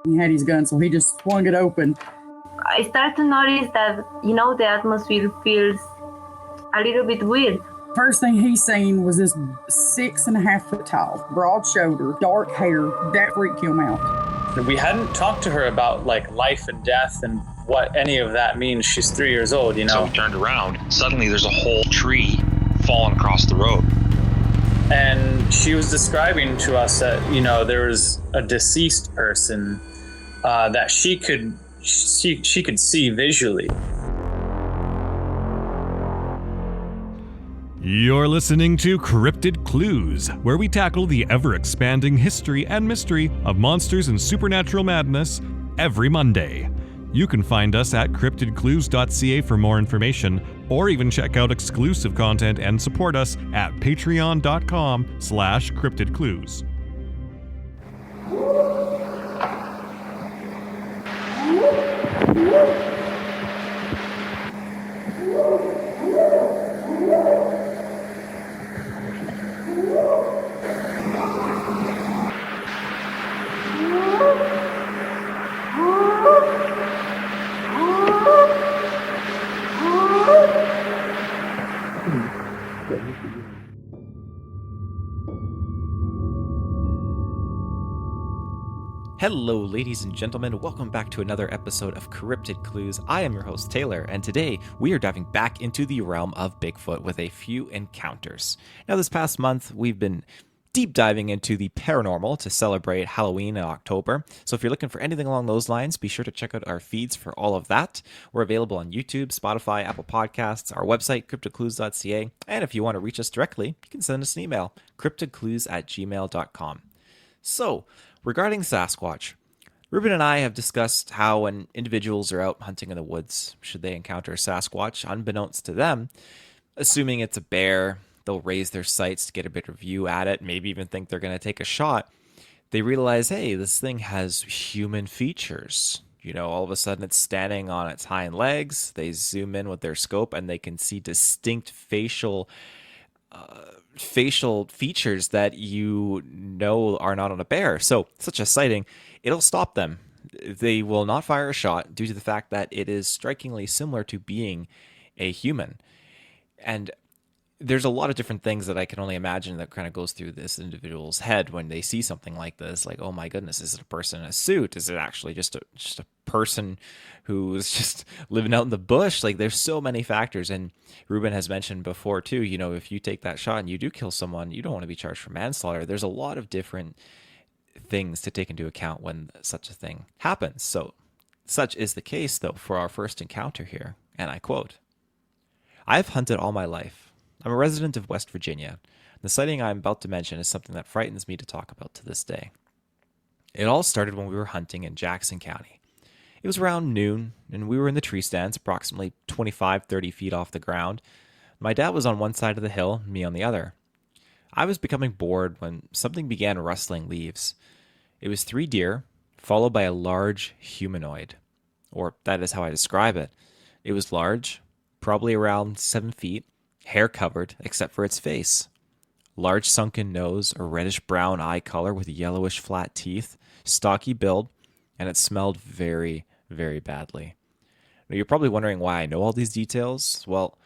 He had his gun, so he just swung it open. I start to notice that, the atmosphere feels a little bit weird. First thing he seen was this 6.5 foot tall, broad shoulder, dark hair. That freaked him out. We hadn't talked to her about like life and death and what any of that means. She's 3 years old, So we turned around. Suddenly there's a whole tree falling across the road. And she was describing to us that, there was a deceased person that she could see visually. You're listening to Cryptid Clues, where we tackle the ever-expanding history and mystery of monsters and supernatural madness every Monday. You can find us at CryptidClues.ca for more information, or even check out exclusive content and support us at patreon.com/CryptidClues. Hello, ladies and gentlemen. Welcome back to another episode of Cryptid Clues. I am your host, Taylor, and today we are diving back into the realm of Bigfoot with a few encounters. Now, this past month, we've been deep diving into the paranormal to celebrate Halloween in October. So if you're looking for anything along those lines, be sure to check out our feeds for all of that. We're available on YouTube, Spotify, Apple Podcasts, our website, CryptidClues.ca. And if you want to reach us directly, you can send us an email, CryptidClues@gmail.com. So, regarding Sasquatch, Reuben and I have discussed how when individuals are out hunting in the woods, should they encounter Sasquatch, unbeknownst to them, assuming it's a bear, they'll raise their sights to get a better view at it, maybe even think they're going to take a shot. They realize, hey, this thing has human features. All of a sudden it's standing on its hind legs. They zoom in with their scope and they can see distinct facial features that are not on a bear. So such a sighting, it'll stop them. They will not fire a shot due to the fact that it is strikingly similar to being a human. And there's a lot of different things that I can only imagine that kind of goes through this individual's head when they see something like this. Like, oh my goodness, is it a person in a suit? Is it actually just a person who's just living out in the bush? Like, there's so many factors. And Reuben has mentioned before too, if you take that shot and you do kill someone, you don't want to be charged for manslaughter. There's a lot of different things to take into account when such a thing happens. So such is the case though for our first encounter here. And I quote, "I've hunted all my life. I'm a resident of West Virginia. The sighting I'm about to mention is something that frightens me to talk about to this day. It all started when we were hunting in Jackson County. It was around noon, and we were in the tree stands, approximately 25-30 feet off the ground. My dad was on one side of the hill, me on the other. I was becoming bored when something began rustling leaves. It was 3 deer, followed by a large humanoid. Or that is how I describe it. It was large, probably around 7 feet, hair covered except for its face. Large sunken nose, a reddish-brown eye color with yellowish flat teeth, stocky build, and it smelled very, very badly." Now, you're probably wondering why I know all these details. Well,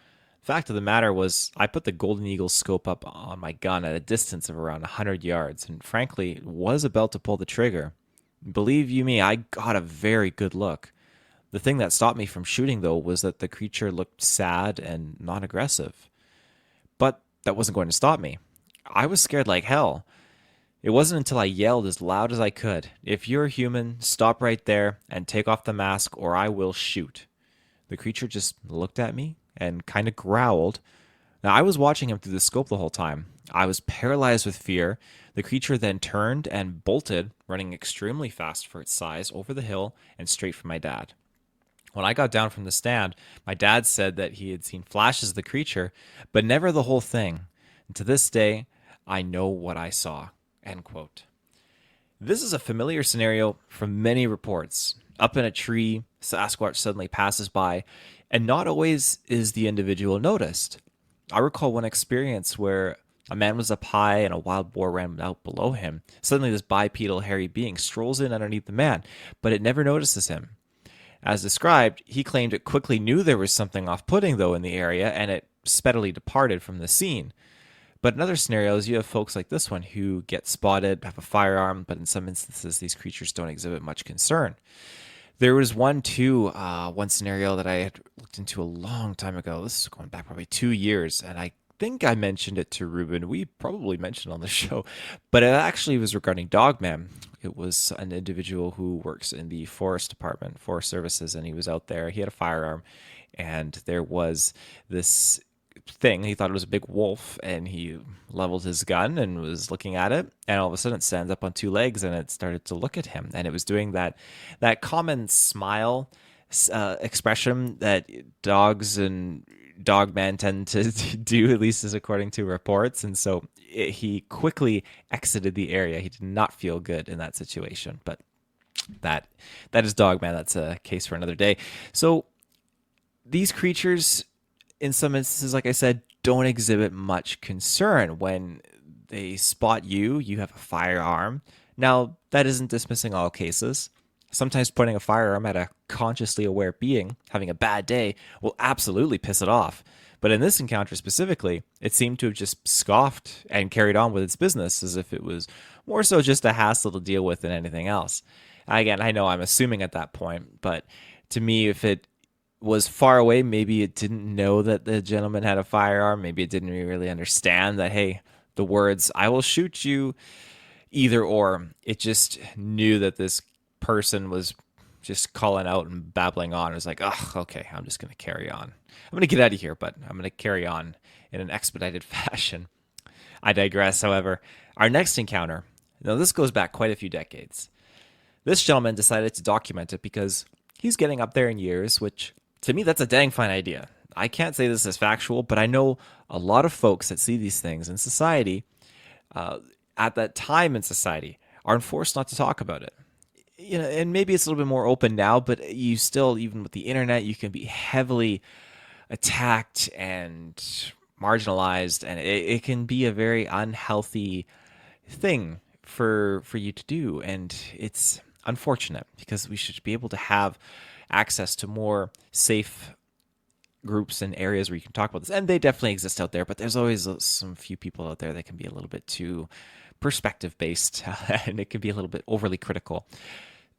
fact of the matter was I put the Golden Eagle scope up on my gun at a distance of around 100 yards and frankly was about to pull the trigger. Believe you me, I got a very good look. The thing that stopped me from shooting, though, was that the creature looked sad and not aggressive. But that wasn't going to stop me. I was scared like hell. It wasn't until I yelled as loud as I could, "If you're a human, stop right there and take off the mask or I will shoot." The creature just looked at me and kind of growled. Now, I was watching him through the scope the whole time. I was paralyzed with fear. The creature then turned and bolted, running extremely fast for its size, over the hill and straight for my dad. When I got down from the stand, my dad said that he had seen flashes of the creature, but never the whole thing. And to this day, I know what I saw. End quote. This is a familiar scenario from many reports. Up in a tree, Sasquatch suddenly passes by, and not always is the individual noticed. I recall one experience where A man was up high and a wild boar ran out below him. Suddenly, this bipedal hairy being strolls in underneath the man, but it never notices him. As described, he claimed it quickly knew there was something off-putting, though, in the area, and it speedily departed from the scene. But in other scenarios, you have folks like this one who get spotted, have a firearm, but in some instances, these creatures don't exhibit much concern. There was one scenario that I had looked into a long time ago. This is going back probably 2 years, and I think I mentioned it to Reuben. We probably mentioned it on the show, but it actually was regarding Dogman. It was an individual who works in the forest department, forest services, and he was out there. He had a firearm, and there was this thing. He thought it was a big wolf, and he leveled his gun and was looking at it, and all of a sudden it stands up on 2 legs and it started to look at him, and it was doing that common smile expression that dogs and dogmen tend to do, at least as according to reports. And so he quickly exited the area. He did not feel good in that situation, but that is Dogman. That's a case for another day. So these creatures, in some instances, like I said, don't exhibit much concern. When they spot you, you have a firearm. Now, that isn't dismissing all cases. Sometimes pointing a firearm at a consciously aware being having a bad day will absolutely piss it off. But in this encounter specifically, it seemed to have just scoffed and carried on with its business as if it was more so just a hassle to deal with than anything else. Again, I know I'm assuming at that point, but to me, if it was far away, maybe it didn't know that the gentleman had a firearm. Maybe it didn't really understand that, hey, the words, "I will shoot you," either or. It just knew that this person was just calling out and babbling on. It was like, oh, okay, I'm just going to carry on. I'm going to get out of here, but I'm going to carry on in an expedited fashion. I digress, however. Our next encounter, now this goes back quite a few decades. This gentleman decided to document it because he's getting up there in years, which to me, that's a dang fine idea. I can't say this is factual, but I know a lot of folks that see these things in society, at that time in society, are enforced not to talk about it. You know, and maybe it's a little bit more open now, but you still, even with the internet, you can be heavily attacked and marginalized, and it can be a very unhealthy thing for you to do. And it's unfortunate because we should be able to have access to more safe groups and areas where you can talk about this. And they definitely exist out there, but there's always some few people out there that can be a little bit too perspective based and it can be a little bit overly critical.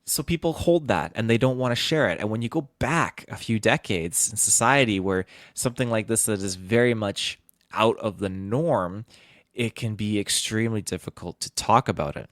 So people hold that and they don't want to share it. And when you go back a few decades in society where something like this that is very much out of the norm, it can be extremely difficult to talk about it.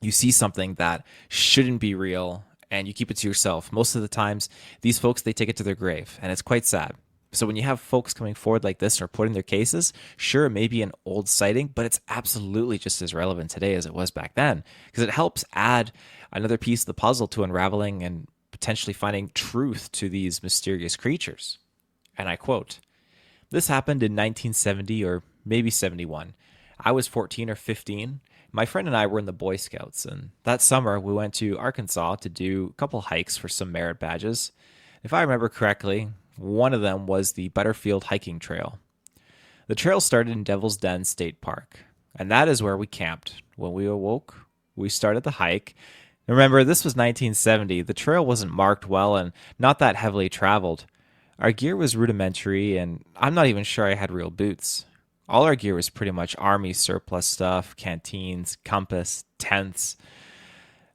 You see something that shouldn't be real and you keep it to yourself. Most of the times, these folks, they take it to their grave, and it's quite sad. So when you have folks coming forward like this or putting their cases, sure, it may be an old sighting, but it's absolutely just as relevant today as it was back then, because it helps add another piece of the puzzle to unraveling and potentially finding truth to these mysterious creatures. And I quote, "This happened in 1970 or maybe 71. I was 14 or 15. My friend and I were in the Boy Scouts, and that summer we went to Arkansas to do a couple hikes for some merit badges. If I remember correctly, one of them was the Butterfield Hiking Trail. The trail started in Devil's Den State Park, and that is where we camped. When we awoke, we started the hike. Remember, this was 1970. The trail wasn't marked well and not that heavily traveled. Our gear was rudimentary, and I'm not even sure I had real boots. All our gear was pretty much army surplus stuff, canteens, compass, tents.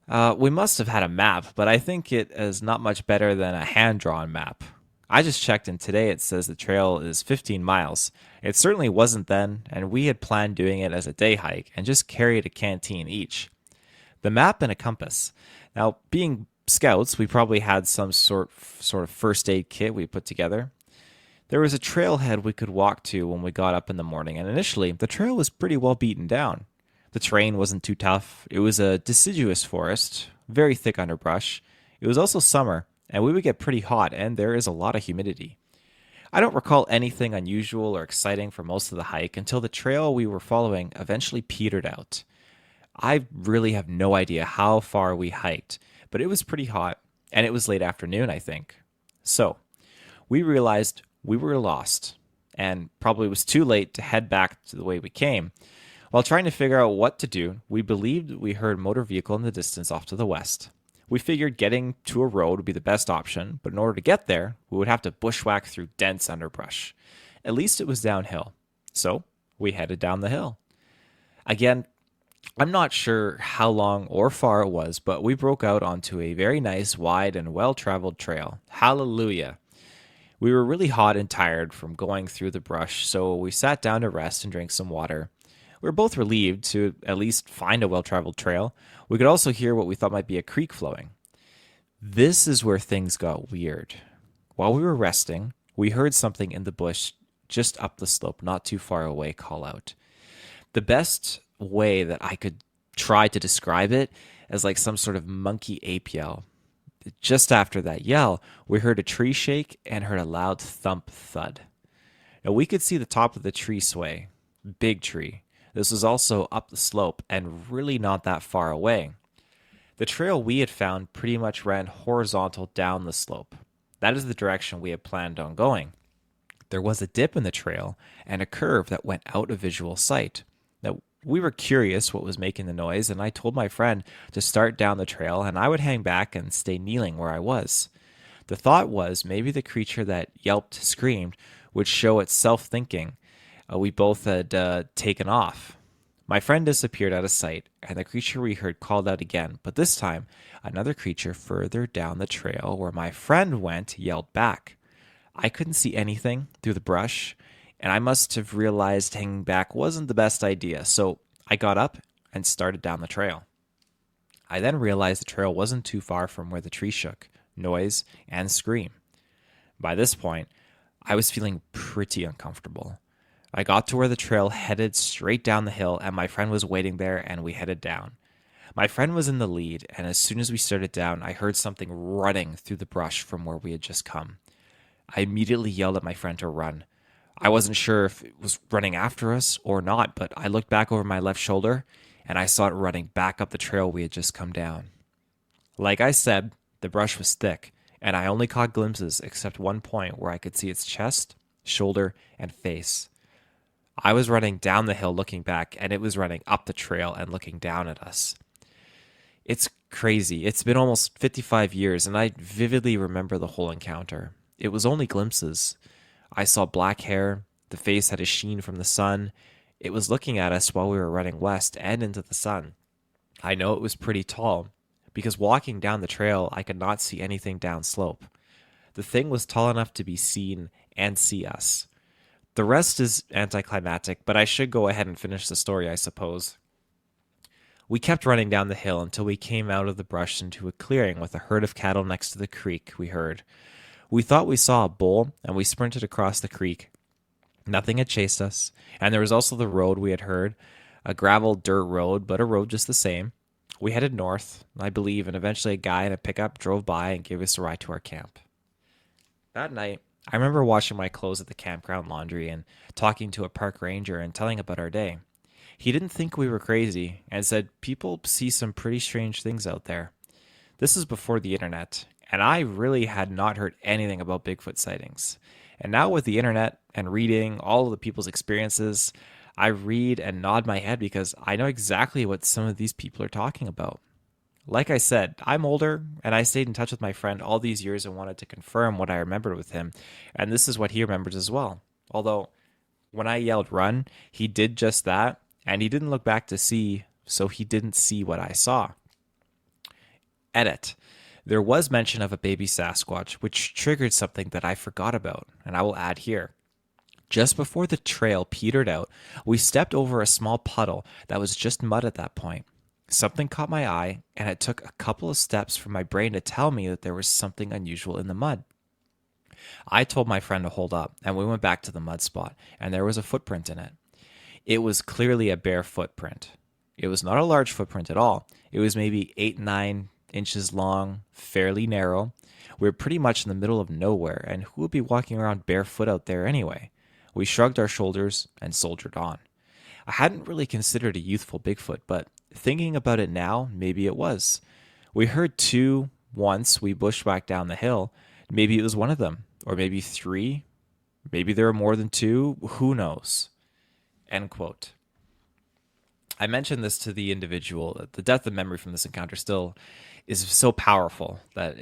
We must have had a map, but I think it is not much better than a hand-drawn map. I just checked, and today it says the trail is 15 miles. It certainly wasn't then, and we had planned doing it as a day hike and just carried a canteen each. The map and a compass. Now, being scouts, we probably had some sort of first aid kit we put together. There was a trailhead we could walk to when we got up in the morning, and initially, the trail was pretty well beaten down. The terrain wasn't too tough. It was a deciduous forest, very thick underbrush. It was also summer, and we would get pretty hot, and there is a lot of humidity. I don't recall anything unusual or exciting for most of the hike until the trail we were following eventually petered out. I really have no idea how far we hiked, but it was pretty hot, and it was late afternoon, I think. So, we realized we were lost, and probably was too late to head back to the way we came. While trying to figure out what to do, we believed we heard a motor vehicle in the distance off to the west. We figured getting to a road would be the best option, but in order to get there, we would have to bushwhack through dense underbrush. At least it was downhill. So we headed down the hill. Again, I'm not sure how long or far it was, but we broke out onto a very nice, wide, and well-traveled trail. Hallelujah. We were really hot and tired from going through the brush, so we sat down to rest and drink some water. We were both relieved to at least find a well-traveled trail. We could also hear what we thought might be a creek flowing. This is where things got weird. While we were resting, we heard something in the bush just up the slope, not too far away, call out. The best way that I could try to describe it as like some sort of monkey ape yell. Just after that yell, we heard a tree shake and heard a loud thump thud. Now we could see the top of the tree sway. Big tree. This was also up the slope and really not that far away. The trail we had found pretty much ran horizontal down the slope. That is the direction we had planned on going. There was a dip in the trail and a curve that went out of visual sight. Now, we were curious what was making the noise, and I told my friend to start down the trail and I would hang back and stay kneeling where I was. The thought was maybe the creature that yelped, screamed, would show itself thinking we both had taken off. My friend disappeared out of sight, and the creature we heard called out again, but this time, another creature further down the trail where my friend went yelled back. I couldn't see anything through the brush, and I must have realized hanging back wasn't the best idea, so I got up and started down the trail. I then realized the trail wasn't too far from where the tree shook, noise, and scream. By this point, I was feeling pretty uncomfortable. I got to where the trail headed straight down the hill, and my friend was waiting there, and we headed down. My friend was in the lead, and as soon as we started down, I heard something running through the brush from where we had just come. I immediately yelled at my friend to run. I wasn't sure if it was running after us or not, but I looked back over my left shoulder, and I saw it running back up the trail we had just come down. Like I said, the brush was thick, and I only caught glimpses except one point where I could see its chest, shoulder, and face. I was running down the hill looking back, and it was running up the trail and looking down at us. It's crazy. It's been almost 55 years, and I vividly remember the whole encounter. It was only glimpses. I saw black hair. The face had a sheen from the sun. It was looking at us while we were running west and into the sun. I know it was pretty tall, because walking down the trail, I could not see anything downslope. The thing was tall enough to be seen and see us. The rest is anticlimactic, but I should go ahead and finish the story, I suppose. We kept running down the hill until we came out of the brush into a clearing with a herd of cattle next to the creek, we heard. We thought we saw a bull, and we sprinted across the creek. Nothing had chased us, and there was also the road we had heard, a gravel dirt road, but a road just the same. We headed north, I believe, and eventually a guy in a pickup drove by and gave us a ride to our camp. That night, I remember washing my clothes at the campground laundry and talking to a park ranger and telling about our day. He didn't think we were crazy and said people see some pretty strange things out there. This is before the internet, and I really had not heard anything about Bigfoot sightings. And now with the internet and reading all of the people's experiences, I read and nod my head because I know exactly what some of these people are talking about. Like I said, I'm older, and I stayed in touch with my friend all these years and wanted to confirm what I remembered with him, and this is what he remembers as well. Although, when I yelled run, he did just that, and he didn't look back to see, so he didn't see what I saw. Edit. There was mention of a baby Sasquatch, which triggered something that I forgot about, and I will add here. Just before the trail petered out, we stepped over a small puddle that was just mud at that point. Something caught my eye, and it took a couple of steps for my brain to tell me that there was something unusual in the mud. I told my friend to hold up, and we went back to the mud spot, and there was a footprint in it. It was clearly a bare footprint. It was not a large footprint at all. It was maybe 8-9 inches long, fairly narrow. We were pretty much in the middle of nowhere, and who would be walking around barefoot out there anyway? We shrugged our shoulders and soldiered on. I hadn't really considered a youthful Bigfoot, but thinking about it now, maybe it was. We heard once we bushwhacked down the hill. Maybe it was one of them, or maybe 3, Maybe there are more than two. Who knows? End quote. I mentioned this to the individual that the depth of memory from this encounter still is so powerful that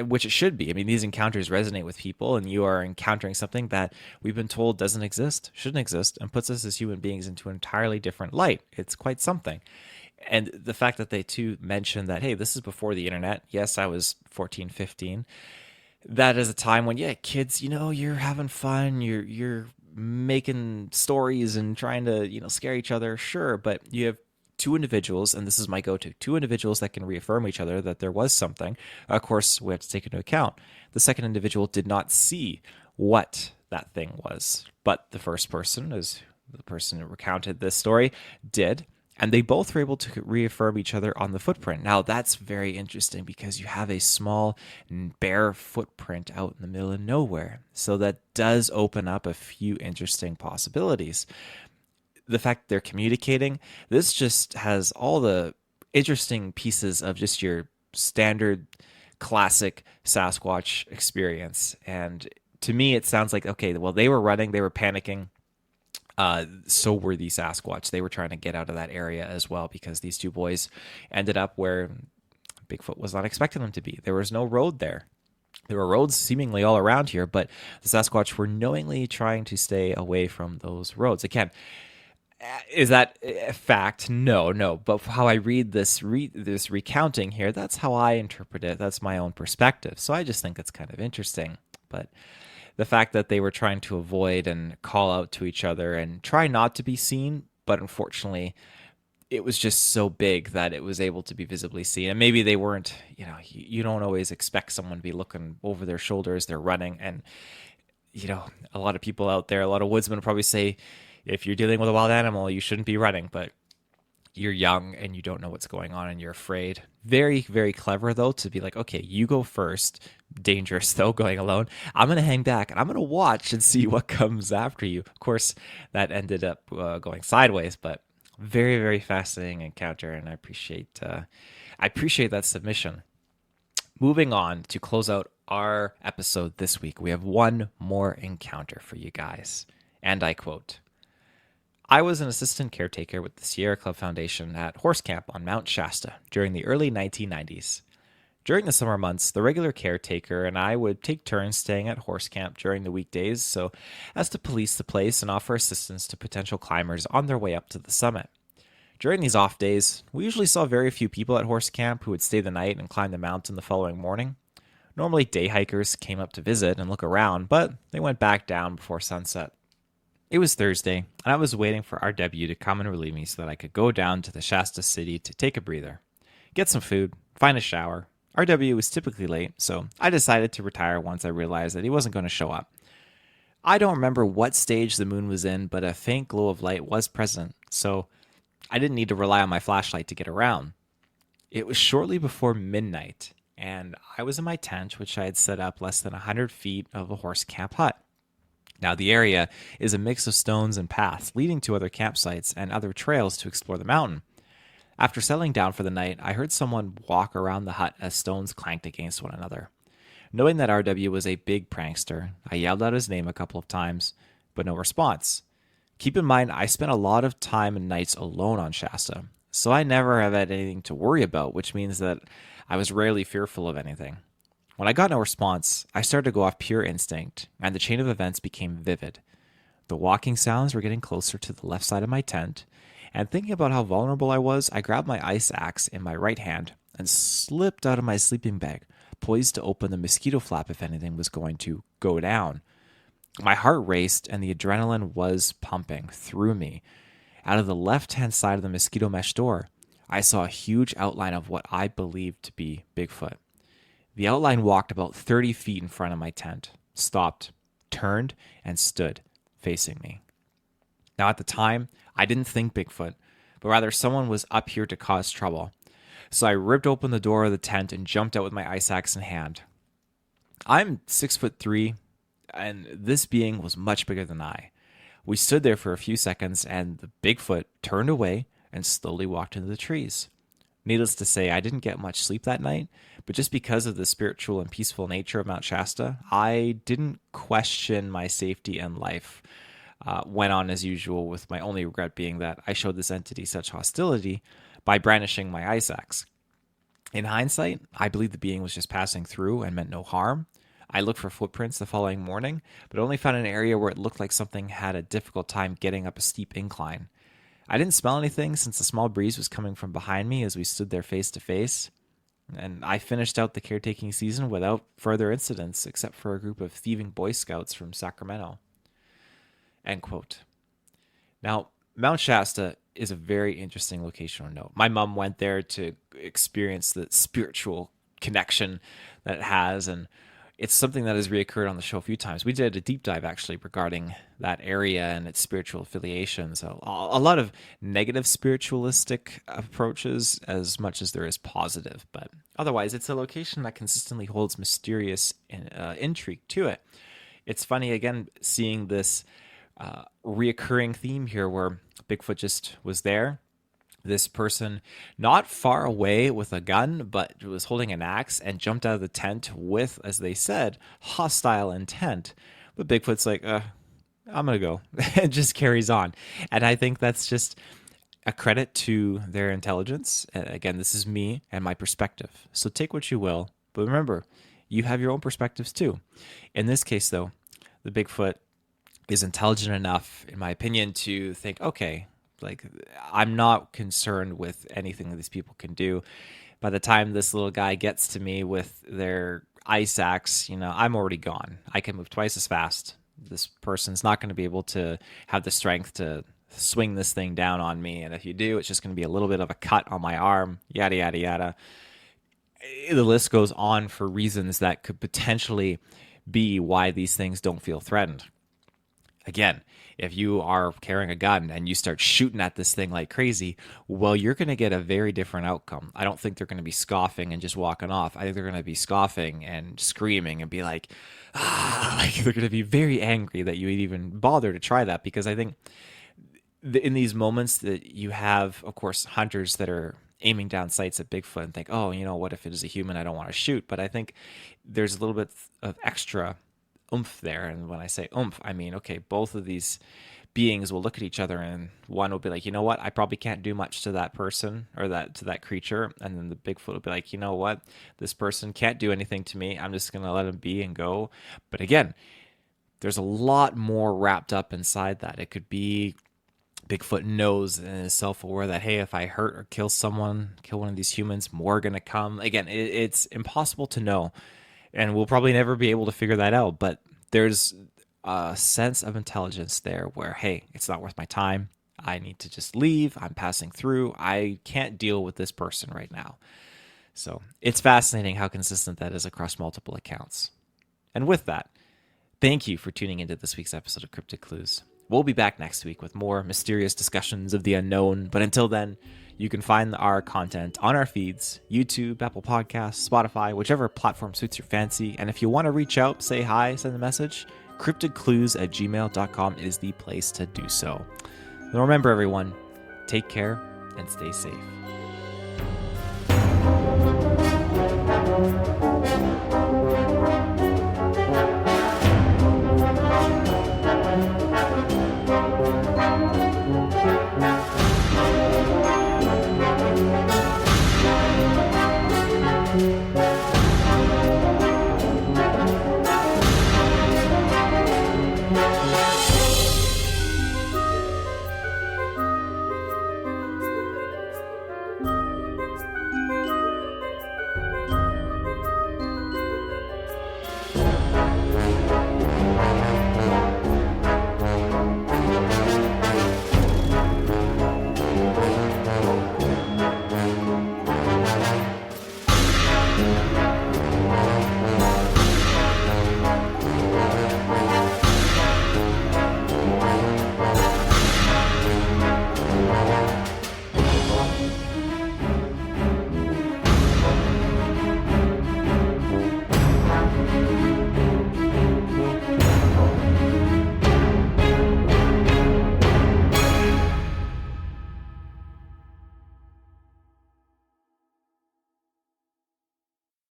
which it should be. I mean, these encounters resonate with people, and you are encountering something that we've been told doesn't exist, shouldn't exist, and puts us as human beings into an entirely different light. It's quite something. And the fact that they too mentioned that, hey, this is before the internet. Yes, I was 14, 15. That is a time when, yeah, kids, you're having fun, you're making stories and trying to, scare each other, sure, but you have two individuals, and this is my go-to, two individuals that can reaffirm each other that there was something. Of course, we have to take into account the second individual did not see what that thing was, but the first person, as the person who recounted this story, did. And they both were able to reaffirm each other on the footprint. Now, that's very interesting because you have a small, bare footprint out in the middle of nowhere. So that does open up a few interesting possibilities. The fact they're communicating, this just has all the interesting pieces of just your standard classic Sasquatch experience. And to me, it sounds like, okay, well, they were running, they were panicking. So were the Sasquatch. They were trying to get out of that area as well because these two boys ended up where Bigfoot was not expecting them to be. There was no road there. There were roads seemingly all around here, but the Sasquatch were knowingly trying to stay away from those roads. Again, is that a fact? No. But how I read this recounting here, that's how I interpret it. That's my own perspective. So I just think it's kind of interesting. But the fact that they were trying to avoid and call out to each other and try not to be seen, but unfortunately, it was just so big that it was able to be visibly seen. And maybe they weren't, you don't always expect someone to be looking over their shoulders. They're running. And, a lot of people out there, a lot of woodsmen probably say, if you're dealing with a wild animal, you shouldn't be running. But you're young and you don't know what's going on and you're afraid. Very, very clever, though, to be like, okay, you go first. Dangerous, though, going alone. I'm going to hang back and I'm going to watch and see what comes after you. Of course, that ended up going sideways, but very, very fascinating encounter, and I appreciate that submission. Moving on to close out our episode this week, we have one more encounter for you guys, and I quote, I was an assistant caretaker with the Sierra Club Foundation at Horse Camp on Mount Shasta during the early 1990s. During the summer months, the regular caretaker and I would take turns staying at Horse Camp during the weekdays so as to police the place and offer assistance to potential climbers on their way up to the summit. During these off days, we usually saw very few people at Horse Camp who would stay the night and climb the mountain the following morning. Normally, day hikers came up to visit and look around, but they went back down before sunset. It was Thursday, and I was waiting for RW to come and relieve me so that I could go down to the Shasta city to take a breather, get some food, find a shower. RW was typically late, so I decided to retire once I realized that he wasn't going to show up. I don't remember what stage the moon was in, but a faint glow of light was present, so I didn't need to rely on my flashlight to get around. It was shortly before midnight, and I was in my tent, which I had set up less than 100 feet of a horse camp hut. Now, the area is a mix of stones and paths leading to other campsites and other trails to explore the mountain. After settling down for the night, I heard someone walk around the hut as stones clanked against one another. Knowing that RW was a big prankster, I yelled out his name a couple of times, but no response. Keep in mind, I spent a lot of time and nights alone on Shasta, so I never have had anything to worry about, which means that I was rarely fearful of anything. When I got no response, I started to go off pure instinct, and the chain of events became vivid. The walking sounds were getting closer to the left side of my tent, and thinking about how vulnerable I was, I grabbed my ice axe in my right hand and slipped out of my sleeping bag, poised to open the mosquito flap if anything was going to go down. My heart raced, and the adrenaline was pumping through me. Out of the left-hand side of the mosquito mesh door, I saw a huge outline of what I believed to be Bigfoot. The outline walked about 30 feet in front of my tent, stopped, turned, and stood, facing me. Now, at the time, I didn't think Bigfoot, but rather someone was up here to cause trouble. So I ripped open the door of the tent and jumped out with my ice axe in hand. I'm 6'3", and this being was much bigger than I. We stood there for a few seconds, and the Bigfoot turned away and slowly walked into the trees. Needless to say, I didn't get much sleep that night, but just because of the spiritual and peaceful nature of Mount Shasta, I didn't question my safety and life. Went on as usual, with my only regret being that I showed this entity such hostility by brandishing my ice axe. In hindsight, I believe the being was just passing through and meant no harm. I looked for footprints the following morning, but only found an area where it looked like something had a difficult time getting up a steep incline. I didn't smell anything since a small breeze was coming from behind me as we stood there face to face, and I finished out the caretaking season without further incidents except for a group of thieving Boy Scouts from Sacramento. End quote. Now, Mount Shasta is a very interesting location to note. My mom went there to experience the spiritual connection that it has, and it's something that has reoccurred on the show a few times. We did a deep dive actually regarding that area and its spiritual affiliations. A lot of negative spiritualistic approaches as much as there is positive, but otherwise it's a location that consistently holds mysterious intrigue to it. It's funny, again, seeing this reoccurring theme here where Bigfoot just was there. This person not far away with a gun, but was holding an axe and jumped out of the tent with, as they said, hostile intent. But Bigfoot's like, I'm going to go. And just carries on. And I think that's just a credit to their intelligence. And again, this is me and my perspective. So take what you will. But remember, you have your own perspectives too. In this case, though, the Bigfoot is intelligent enough, in my opinion, to think, okay, like, I'm not concerned with anything that these people can do. By the time this little guy gets to me with their ice axe, I'm already gone. I can move twice as fast. This person's not going to be able to have the strength to swing this thing down on me. And if you do, it's just going to be a little bit of a cut on my arm, yada, yada, yada. The list goes on for reasons that could potentially be why these things don't feel threatened. Again, if you are carrying a gun and you start shooting at this thing like crazy, well, you're going to get a very different outcome. I don't think they're going to be scoffing and just walking off. I think they're going to be scoffing and screaming and be like, like they're going to be very angry that you would even bother to try that, because I think in these moments that you have, of course, hunters that are aiming down sights at Bigfoot and think, oh, what if it is a human? I don't want to shoot. But I think there's a little bit of extra oomph there. And when I say oomph, I mean, okay, both of these beings will look at each other and one will be like, you know what, I probably can't do much to that person or to that creature. And then the Bigfoot will be like, you know what, this person can't do anything to me. I'm just going to let him be and go. But again, there's a lot more wrapped up inside that. It could be Bigfoot knows and is self-aware that, hey, if I hurt or kill someone, kill one of these humans, more are going to come. Again, it's impossible to know. And we'll probably never be able to figure that out. But there's a sense of intelligence there where, hey, it's not worth my time. I need to just leave. I'm passing through. I can't deal with this person right now. So it's fascinating how consistent that is across multiple accounts. And with that, thank you for tuning into this week's episode of Cryptid Clues. We'll be back next week with more mysterious discussions of the unknown. But until then, you can find our content on our feeds, YouTube, Apple Podcasts, Spotify, whichever platform suits your fancy. And if you want to reach out, say hi, send a message, CryptidClues@gmail.com is the place to do so. And remember, everyone, take care and stay safe.